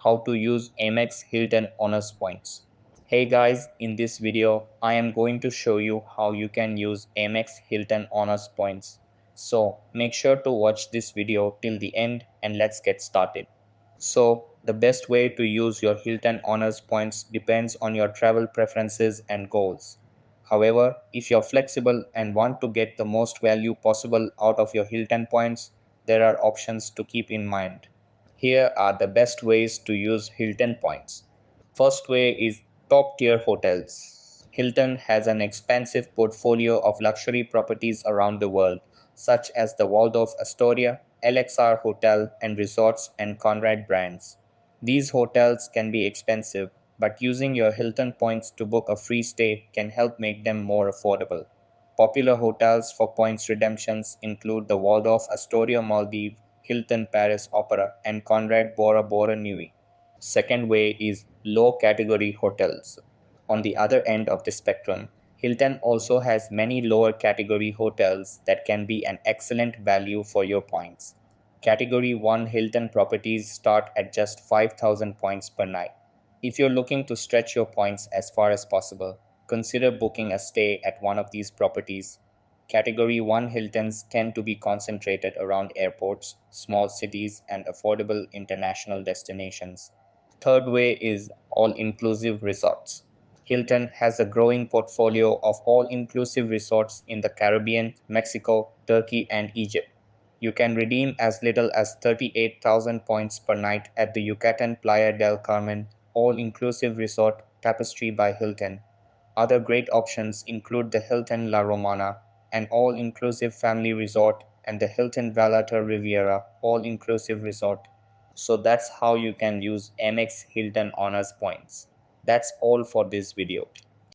how to use Amex Hilton Honors points. Hey guys, in this video, I am going to show you how you can use Amex Hilton Honors points. So make sure to watch this video till the end and let's get started. So the best way to use your Hilton Honors points depends on your travel preferences and goals. However, if you're flexible and want to get the most value possible out of your Hilton points, there are options to keep in mind. Here are the best ways to use Hilton points. First way is top tier hotels. Hilton has an expansive portfolio of luxury properties around the world, such as the Waldorf Astoria, LXR Hotel and Resorts, and Conrad brands. These hotels can be expensive, but using your Hilton points to book a free stay can help make them more affordable. Popular hotels for points redemptions include the Waldorf Astoria Maldives, Hilton Paris Opera, and Conrad Bora Bora Nui. Second way is low category hotels. On the other end of the spectrum, Hilton also has many lower category hotels that can be an excellent value for your points. Category 1 Hilton properties start at just 5,000 points per night. If you're looking to stretch your points as far as possible, consider booking a stay at one of these properties. Category 1 Hiltons tend to be concentrated around airports, small cities, and affordable international destinations. Third way is all inclusive resorts. Hilton has a growing portfolio of all inclusive resorts in the Caribbean, Mexico, Turkey, and Egypt. You can redeem as little as 38,000 points per night at the Yucatan Playa del Carmen all inclusive resort Tapestry by Hilton. Other great options include the Hilton La Romana, an all inclusive family resort, and the Hilton Vallarta Riviera all inclusive resort. So that's how you can use Amex Hilton Honors points. That's all for this video.